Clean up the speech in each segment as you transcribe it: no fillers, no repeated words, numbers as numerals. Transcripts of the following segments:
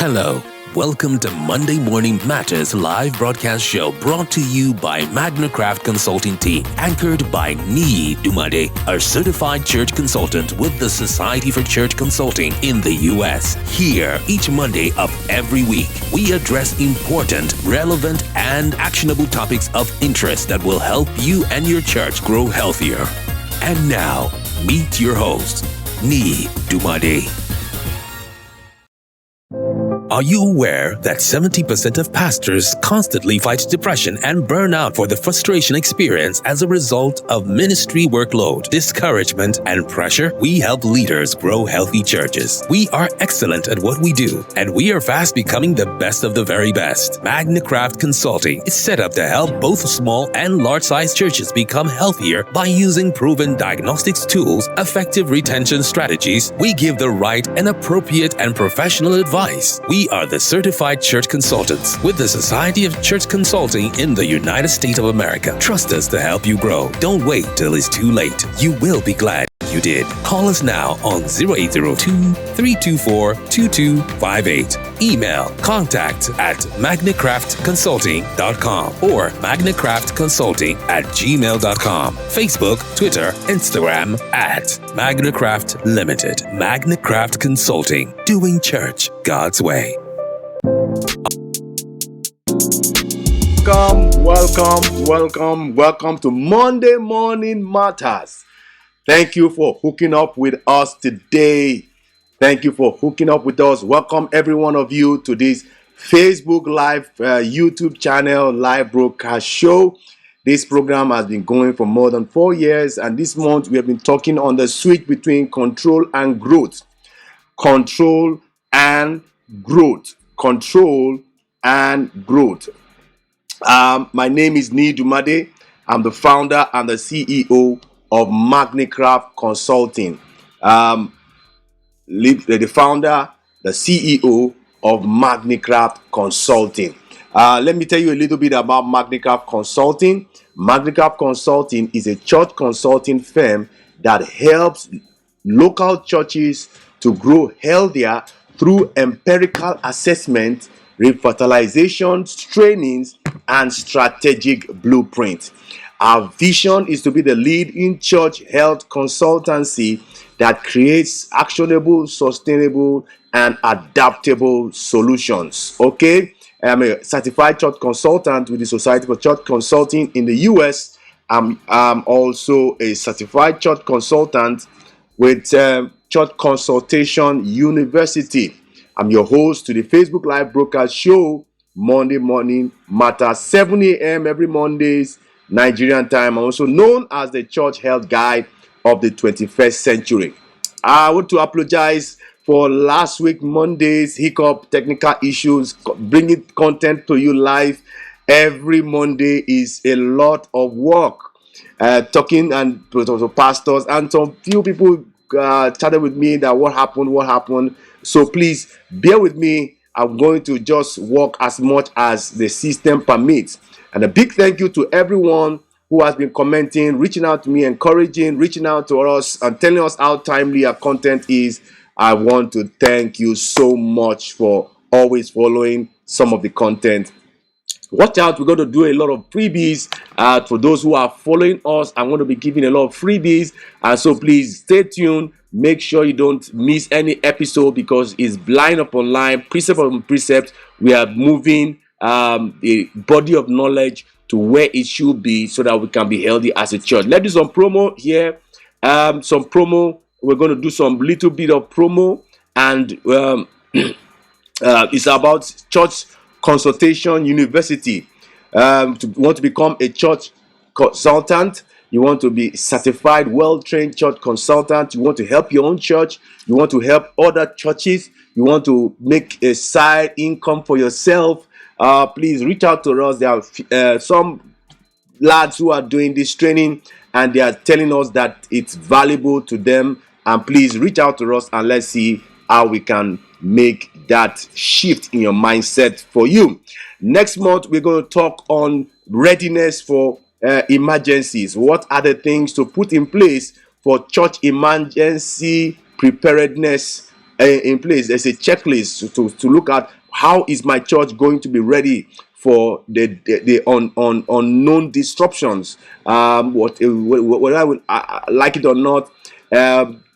Hello, welcome to Monday Morning Matters live broadcast show brought to you by Magnicraft Consulting Team, anchored by Niyi Dunmade, a certified church consultant with the Society for Church Consulting in the U.S. Here, each Monday of every week, we address important, relevant, and actionable topics of interest that will help you and your church grow healthier. And now, meet your host, Niyi Dunmade. Are you aware that 70% of pastors constantly fight depression and burnout for the frustration experienced as a result of ministry workload, discouragement, and pressure? We help leaders grow healthy churches. We are excellent at what we do, and we are fast becoming the best of the very best. Magnicraft Consulting is set up to help both small and large-sized churches become healthier by using proven diagnostics tools, effective retention strategies. We give the right and appropriate and professional advice. We are the certified church consultants with the Society of Church Consulting in the United States of America. Trust us to help you grow. Don't wait till it's too late. You will be glad you did. Call us now on 0802-324-2258. Email contact@magnicraftconsulting.com or magnicraftconsulting@gmail.com. Facebook, Twitter, Instagram @Magnicraft Limited. Magnicraft Consulting, doing church God's way. Welcome to Monday Morning Matters. Thank you for hooking up with us today. Welcome every one of you to this Facebook Live, YouTube channel, live broadcast show. This program has been going for more than 4 years, and this month we have been talking on the switch between control and growth. Control and growth. My name is Niyi Dunmade. I'm the founder and the CEO of Magnicraft Consulting. The founder, the CEO of Magnicraft Consulting. Let me tell you a little bit about Magnicraft Consulting. Magnicraft Consulting is a church consulting firm that helps local churches to grow healthier through empirical assessment, revitalization, trainings, and strategic blueprint. Our vision is to be the lead in church health consultancy that creates actionable, sustainable, and adaptable solutions. Okay, I'm a certified church consultant with the Society for Church Consulting in the US. I'm also a certified church consultant with Church Consultation University. I'm your host to the Facebook Live broadcast show, Monday Morning Matter, 7 a.m. every Mondays, Nigerian time. I'm also known as the Church Health Guide of the 21st century. I want to apologize for last week Monday's hiccup, technical issues, bringing content to you live every Monday is a lot of work. Talking and to pastors and some few people chatted with me that what happened. So please bear with me. I'm going to just work as much as the system permits. And a big thank you to everyone who has been commenting, reaching out to me, encouraging, reaching out to us, and telling us how timely our content is. I want to thank you so much for always following some of the content. Watch out, we're going to do a lot of freebies for those who are following us. I'm going to be giving a lot of freebies, so please stay tuned. Make sure you don't miss any episode because it's line upon line, precept upon precept. We are moving the body of knowledge to where it should be so that we can be healthy as a church. Let's do some promo here. Some promo. We're going to do some little bit of promo, and it's about church consultation university. Want to become a church consultant, you want to be certified well-trained church consultant, you want to help your own church, you want to help other churches, you want to make a side income for yourself, please reach out to us. There are some lads who are doing this training and they are telling us that it's valuable to them, and please reach out to us and let's see how we can make that shift in your mindset for you. Next month we're going to talk on readiness for emergencies. What are the things to put in place for church emergency preparedness in place? There's a checklist to look at. How is my church going to be ready for the unknown disruptions? Whether I would like it or not,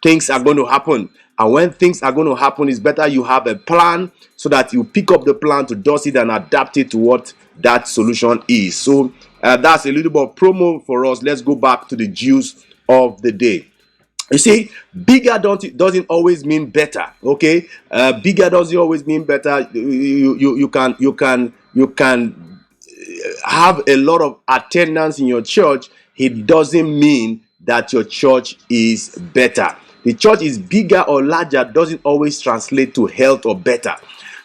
things are going to happen. And when things are going to happen, it's better you have a plan so that you pick up the plan to dust it and adapt it to what that solution is. So that's a little bit of promo for us. Let's go back to the juice of the day. You see, bigger doesn't always mean better. Okay, bigger doesn't always mean better. You can have a lot of attendance in your church. It doesn't mean that your church is better. The church is bigger or larger doesn't always translate to health or better.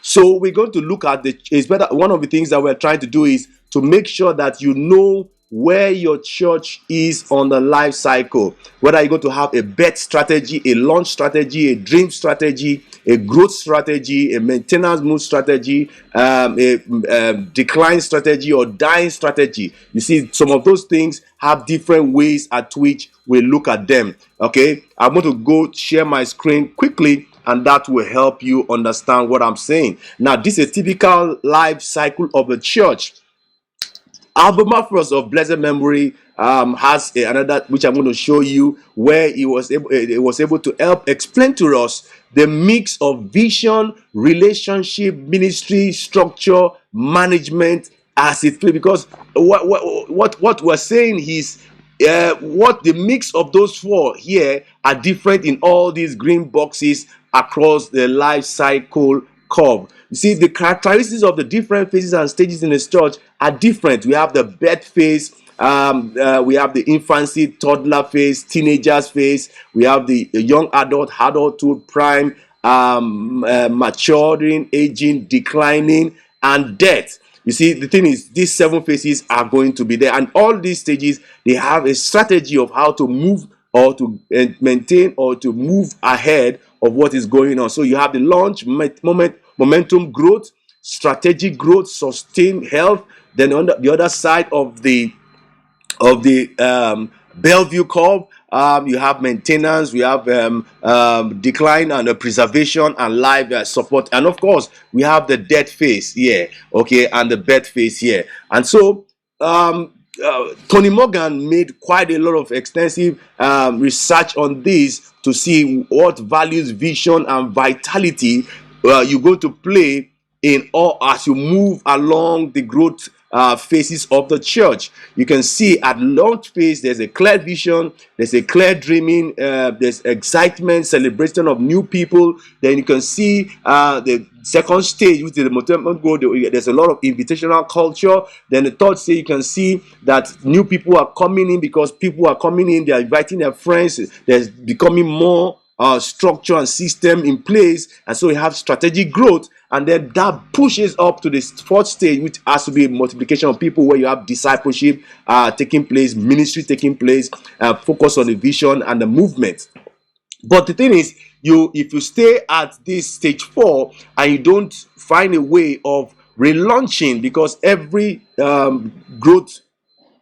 So we're going to look at it's better. One of the things that we're trying to do is to make sure that you know where your church is on the life cycle. Whether you're going to have a bet strategy, a launch strategy, a dream strategy, a growth strategy, a maintenance move strategy, a decline strategy, or dying strategy. You see, some of those things have different ways at which we look at them. Okay, I'm going to go share my screen quickly, and that will help you understand what I'm saying. Now, this is a typical life cycle of a church. Albemarle of blessed memory has another, which I'm going to show you, where he was able to help explain to us the mix of vision, relationship, ministry, structure, management as it feels. Because what we're saying is what the mix of those four here are different in all these green boxes across the life cycle curve. You see, the characteristics of the different phases and stages in the church are different. We have the birth phase, we have the infancy, toddler phase, teenagers phase, we have the young adulthood, prime, maturing, aging, declining, and death. You see, the thing is, these 7 phases are going to be there, and all these stages, they have a strategy of how to move or to maintain or to move ahead of what is going on. So you have the launch, momentum growth, strategic growth, sustained health. Then on the other side of the Bellevue curve, you have maintenance, we have decline and preservation and life support, and of course we have the death phase here, okay, and the birth phase here. And so Tony Morgan made quite a lot of extensive research on this to see what values, vision, and vitality you're going to play in all as you move along the growth phases of the church. You can see at launch phase, there's a clear vision, there's a clear dreaming, there's excitement, celebration of new people. Then you can see the second stage, which is the momentum growth. There's a lot of invitational culture. Then the third stage, you can see that new people are coming in because people are coming in, they're inviting their friends. There's becoming more structure and system in place, and so you have strategic growth, and then that pushes up to the fourth stage, which has to be multiplication of people, where you have discipleship taking place, ministry taking place, focus on the vision and the movement. But the thing is, if you stay at this stage 4 and you don't find a way of relaunching, because every growth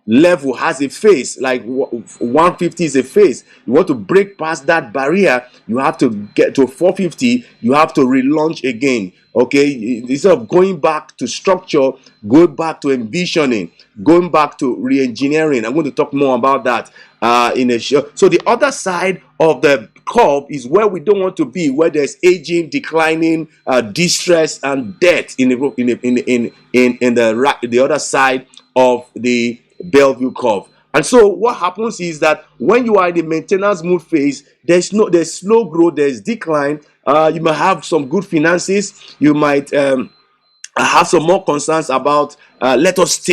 level has a phase, like 150 is a phase. You want to break past that barrier, you have to get to 450, you have to relaunch again. Okay, instead of going back to structure, going back to envisioning, going back to re-engineering. I'm going to talk more about that in a show. So the other side of the curve is where we don't want to be, where there's aging, declining, distress, and death in the other side of the Bellevue curve. And so what happens is that when you are in the maintenance mood phase, there's slow growth, there's decline. You might have some good finances, you might I have some more concerns about let us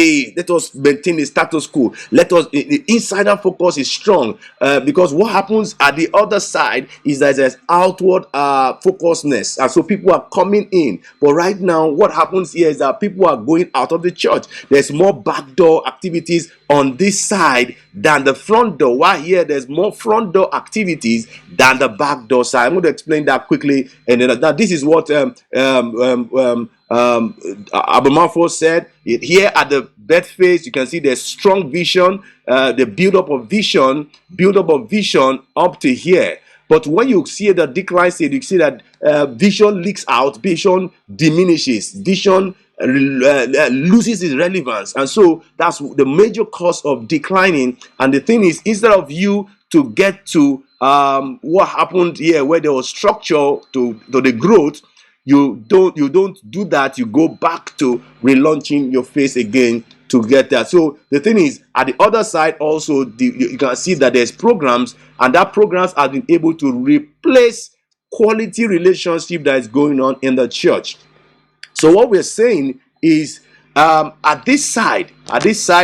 maintain the status quo. The insider focus is strong, because what happens at the other side is that there's outward focusedness, and so people are coming in. But right now, what happens here is that people are going out of the church. There's more backdoor activities on this side than the front door. While here, there's more front door activities than the back door side. I'm going to explain that quickly. And then now this is what Abomafo said. Here at the bed phase, you can see there's strong vision, the build up of vision up to here. But when you see the decline state, you see that vision leaks out, vision diminishes, vision loses its relevance, and so that's the major cause of declining. And the thing is, instead of you to get to what happened here, where there was structure to the growth, you don't do that. You go back to relaunching your face again to get that. So the thing is, at the other side also, you can see that there's programs, and that programs have been able to replace quality relationship that is going on in the church. So what we're saying is, at this side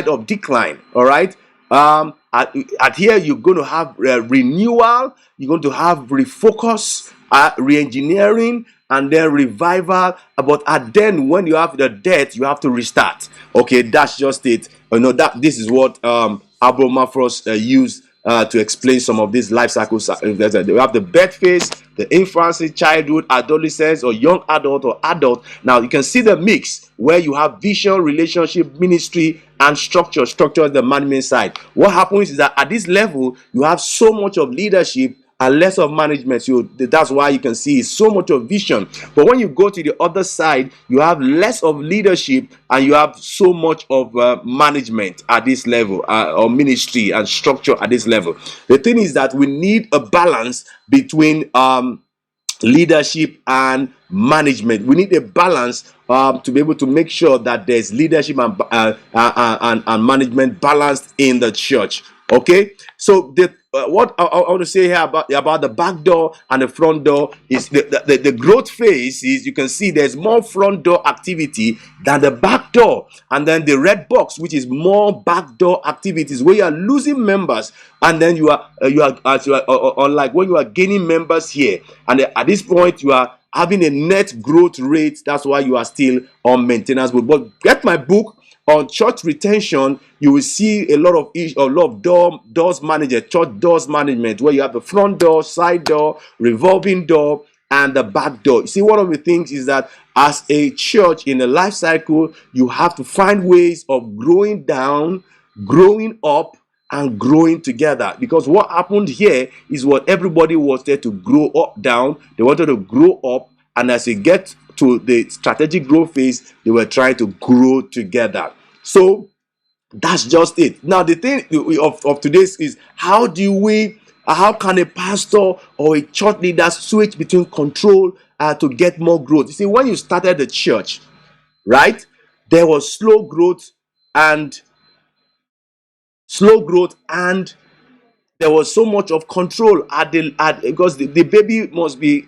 of decline, all right, at here you're going to have renewal, you're going to have refocus, re-engineering, and then revival. But then when you have the death, you have to restart. Okay, that's just it. That this is what Abomafros used to explain some of these life cycles. We have the birth phase, the infancy, childhood, adolescence, or young adult or adult. Now you can see the mix where you have vision, relationship, ministry, and structure. Structure is the management side. What happens is that at this level, you have so much of leadership and less of management. So that's why you can see so much of vision. But when you go to the other side, you have less of leadership and you have so much of management at this level, or ministry and structure at this level. The thing is that we need a balance between leadership and management. We need a balance to be able to make sure that there's leadership and management balanced in the church. Okay, so what I want to say here about the back door and the front door is the growth phase is, you can see there's more front door activity than the back door, and then the red box, which is more back door activities, where you are losing members, and then you are unlike when you are gaining members here, and at this point you are having a net growth rate. That's why you are still on maintenance mode. But get my book on church retention. You will see a lot of doors management, church doors management, where you have the front door, side door, revolving door, and the back door. You see, one of the things is that as a church in a life cycle, you have to find ways of growing down, growing up, and growing together. Because what happened here is what everybody wanted to grow up down. They wanted to grow up, and as they get to the strategic growth phase, they were trying to grow together. So that's just it. Now the thing of today's is, how can a pastor or a church leader switch between control to get more growth? You see, when you started the church, right, there was slow growth and there was so much of control because the baby must be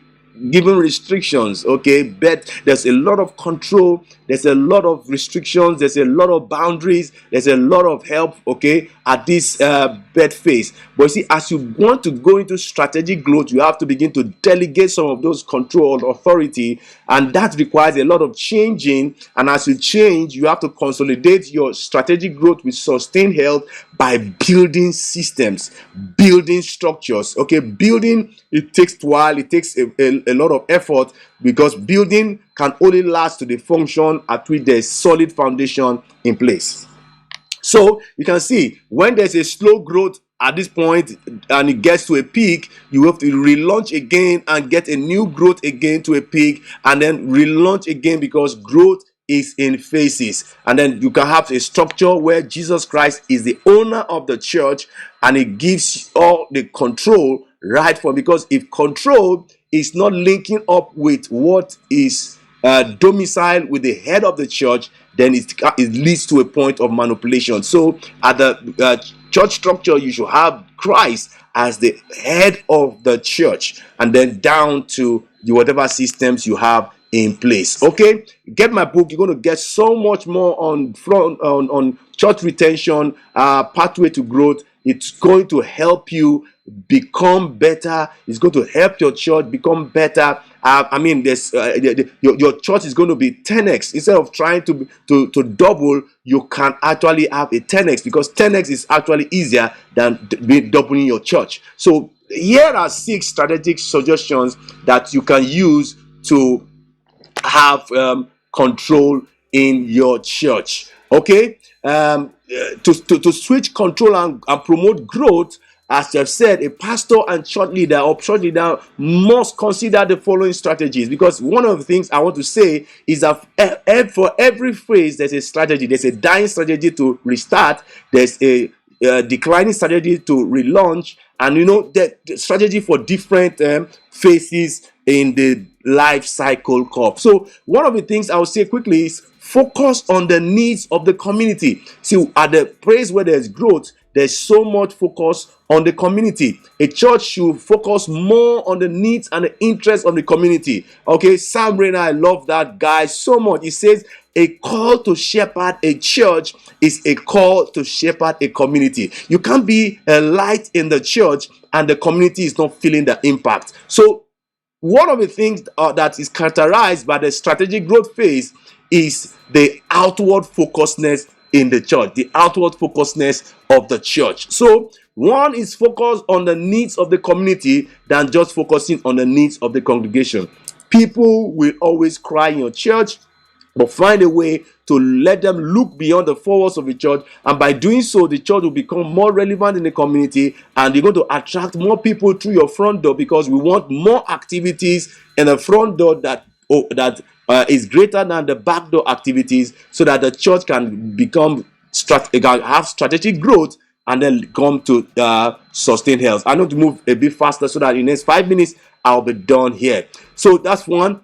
given restrictions, okay, but there's a lot of control, there's a lot of restrictions, there's a lot of boundaries, there's a lot of help, okay, at this bed phase. But you see, as you want to go into strategic growth, you have to begin to delegate some of those control and authority, and that requires a lot of changing. And as you change, you have to consolidate your strategic growth with sustained health by building systems, building structures, okay. Building, it takes a while, it takes a lot of effort, because building can only last to the function at which there's solid foundation in place. So you can see, when there's a slow growth at this point and it gets to a peak, you have to relaunch again and get a new growth again to a peak, and then relaunch again, because growth is in phases. And then you can have a structure where Jesus Christ is the owner of the church, and it gives all the control right from, because if control is not linking up with what is domicile with the head of the church, then it leads to a point of manipulation. So at the church structure, you should have Christ as the head of the church, and then down to whatever systems you have in place. Okay, get my book. You're going to get so much more on church retention, pathway to growth. It's going to help you become better. It's going to help your church become better. There's your church is going to be 10x. Instead of trying to double, you can actually have a 10x, because 10x is actually easier than doubling your church. So here are 6 strategic suggestions that you can use to have control in your church. Okay, to switch control and promote growth, as I've said, a pastor and church leader must consider the following strategies, because one of the things I want to say is that for every phase there's a strategy. There's a dying strategy to restart, there's a declining strategy to relaunch, and the strategy for different phases in the life cycle curve. So one of the things I will say quickly is focus on the needs of the community. See, at the place where there's growth, there's so much focus on the community. A church should focus more on the needs and the interests of the community. Okay, Sam Rainer, I love that guy so much. He says a call to shepherd a church is a call to shepherd a community. You can't be a light in the church and the community is not feeling the impact. So one of the things that is characterized by the strategic growth phase is the outward focusedness in the church, the outward focusedness of the church. So one is focused on the needs of the community than just focusing on the needs of the congregation. People will always cry in your church, but find a way to let them look beyond the four walls of the church, and by doing so, the church will become more relevant in the community, and you're going to attract more people through your front door, because we want more activities in the front door that is greater than the back door activities, so that the church can have strategic growth and then come to sustained health. I need to move a bit faster so that in the next 5 minutes I'll be done here. So that's one.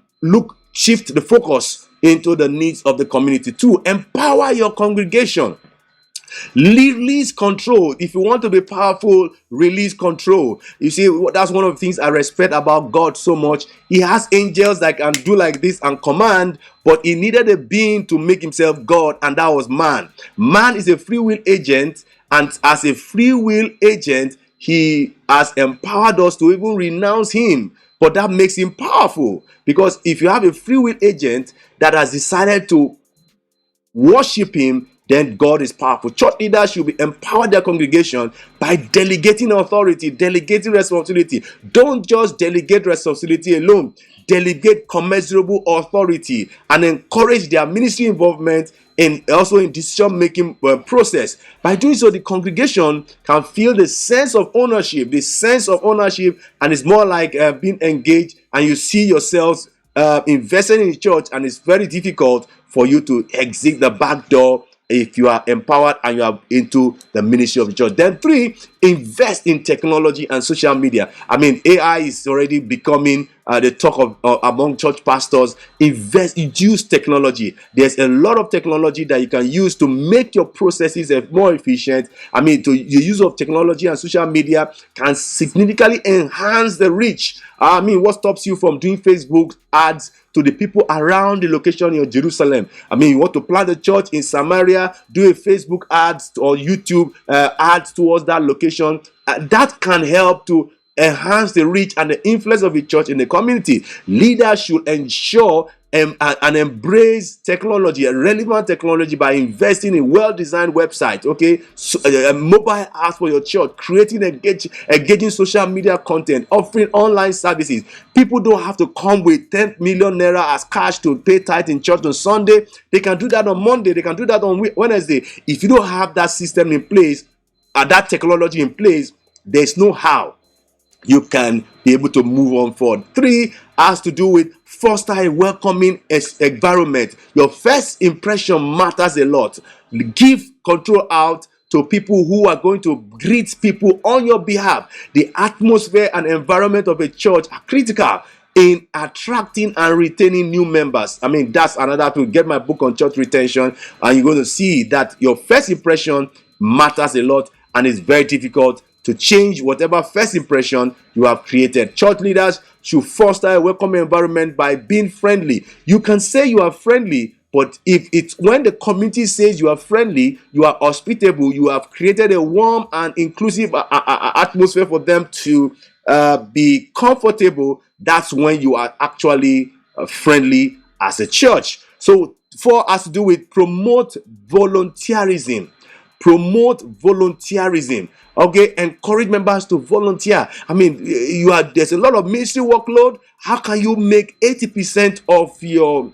Shift the focus into the needs of the community. 2, empower your congregation. Release control. If you want to be powerful, release control. You see, that's one of the things I respect about God so much. He has angels that can do like this and command, but he needed a being to make himself God, and that was man. Man is a free will agent, and as a free will agent, he has empowered us to even renounce him. But that makes him powerful, because if you have a free will agent that has decided to worship him, then God is powerful. Church leaders should be empower their congregation by delegating authority, delegating responsibility. Don't just delegate responsibility alone. Delegate commensurable authority and encourage their ministry involvement and also in decision-making process. By doing so, the congregation can feel the sense of ownership, and it's more like being engaged, and you see yourselves invested in the church, and it's very difficult for you to exit the back door if you are empowered and you are into the ministry of the church. Then 3, invest in technology and social media. AI is already becoming the talk of among church pastors. Use technology. There's a lot of technology that you can use to make your processes more efficient. I mean, the use of technology and social media can significantly enhance the reach. I mean, what stops you from doing Facebook ads to the people around the location in Jerusalem? I mean, you want to plant a church in Samaria, do a Facebook ads or YouTube ads towards that location. That can help to enhance the reach and the influence of the church in the community. Leaders should ensure and embrace technology, relevant technology, by investing in well-designed websites, okay, so, mobile apps for your church, creating engaging social media content, offering online services. People don't have to come with 10 million naira as cash to pay tithe in church on Sunday. They can do that on Monday. They can do that on Wednesday. If you don't have that system in place, that technology in place, there's no how you can be able to move on forward. 3 has to do with foster a welcoming environment. Your first impression matters a lot. Give control out to people who are going to greet people on your behalf. The atmosphere and environment of a church are critical in attracting and retaining new members. I mean, that's another to get my book on church retention, and you're going to see that your first impression matters a lot, and it's very difficult to change whatever first impression you have created. Church leaders should foster a welcoming environment by being friendly. You can say you are friendly, but if it's when the community says you are friendly, you are hospitable, you have created a warm and inclusive atmosphere for them to be comfortable, that's when you are actually friendly as a church. So 4 has to do with promote volunteerism. Promote volunteerism. Okay, encourage members to volunteer. I mean, there's a lot of ministry workload. How can you make 80% of your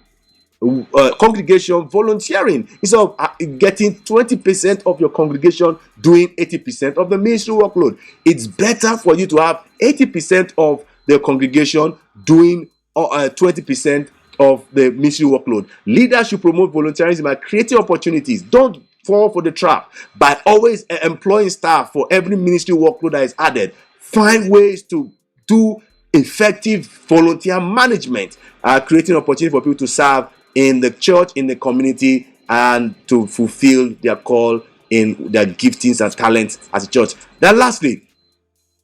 congregation volunteering instead of getting 20% of your congregation doing 80% of the ministry workload? It's better for you to have 80% of the congregation doing 20% of the ministry workload. Leaders should promote volunteerism by creating opportunities. Don't fall for the trap by always employing staff for every ministry workload that is added. Find ways to do effective volunteer management, creating opportunity for people to serve in the church, in the community, and to fulfill their call in their giftings and talents as a church. Then lastly,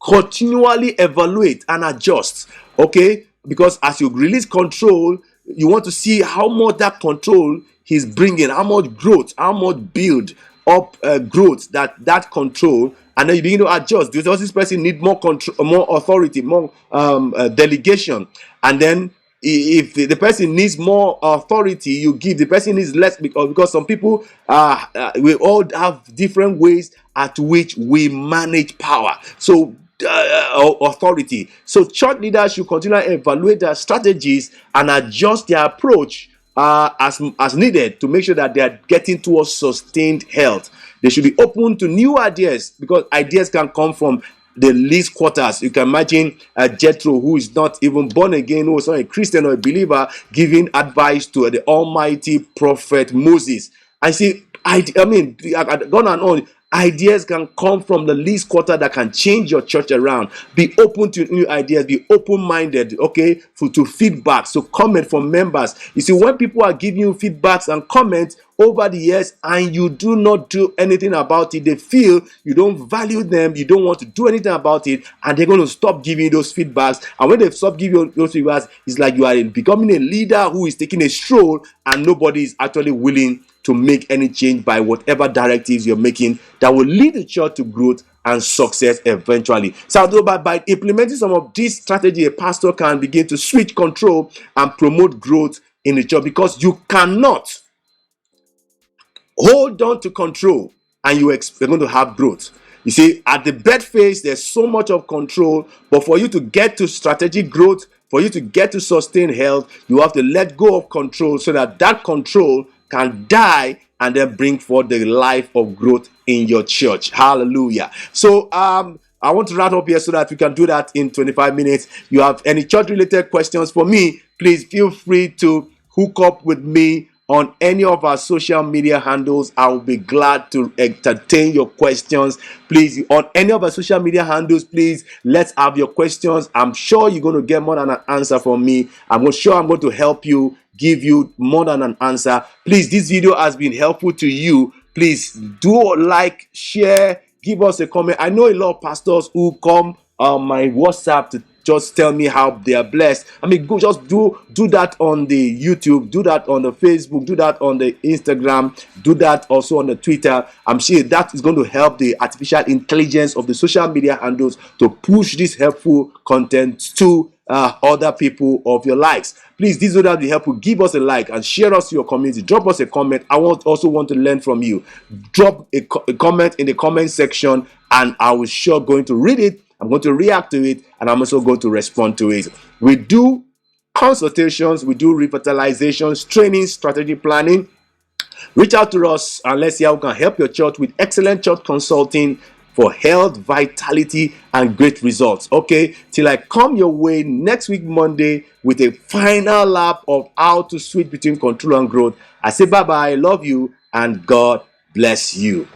continually evaluate and adjust. Okay, because as you release control, you want to see how much that control is bringing, how much growth, how much build up growth that control, and then you begin to adjust. Does this person need more control, more authority, more delegation? And then if the person needs more authority, you give. The person needs less, because some people we all have different ways at which we manage power. So authority. So church leaders should continue to evaluate their strategies and adjust their approach as needed to make sure that they are getting towards sustained health. They should be open to new ideas, because ideas can come from the least quarters. You can imagine Jethro, who is not even born again, who is not a Christian or a believer, giving advice to the almighty prophet Moses. I see, I mean, I've gone on. Ideas can come from the least quarter that can change your church around. Be open to new ideas. Be open-minded, okay, to feedback. So comment from members. You see, when people are giving you feedbacks and comments over the years and you do not do anything about it, they feel you don't value them, you don't want to do anything about it, and they're going to stop giving you those feedbacks. And when they stop giving you those feedbacks, it's like you are becoming a leader who is taking a stroll and nobody is actually willing to make any change by whatever directives you're making that will lead the church to growth and success eventually. So by implementing some of this strategy, a pastor can begin to switch control and promote growth in the church, because you cannot hold on to control and you're going to have growth. You see, at the bed phase, there's so much of control, but for you to get to strategic growth, for you to get to sustained health, you have to let go of control so that control can die and then bring forth the life of growth in your church. Hallelujah. So I want to wrap up here so that we can do that in 25 minutes. You have any church related questions for me, please feel free to hook up with me on any of our social media handles. I will be glad to entertain your questions. Please, on any of our social media handles, please, let's have your questions. I'm sure you're going to get more than an answer from me. I'm sure I'm going to help you, give you more than an answer. Please, this video has been helpful to you. Please do like, share, give us a comment. I know a lot of pastors who come on my WhatsApp to just tell me how they are blessed. I mean, go just do that on the YouTube, do that on the Facebook, do that on the Instagram, do that also on the Twitter. I'm sure that is going to help the artificial intelligence of the social media handles to push this helpful content to other people of your likes. Please, this will be helpful. Give us a like and share us to your community. Drop us a comment. I also want to learn from you. Drop a comment in the comment section, and I will sure going to read it. I'm going to react to it, and I'm also going to respond to it. We do consultations, we do revitalizations, training, strategy planning. Reach out to us and let's see how we can help your church with excellent church consulting for health, vitality, and great results. Okay, till I come your way next week, Monday, with a final lap of how to switch between control and growth. I say bye-bye, I love you, and God bless you.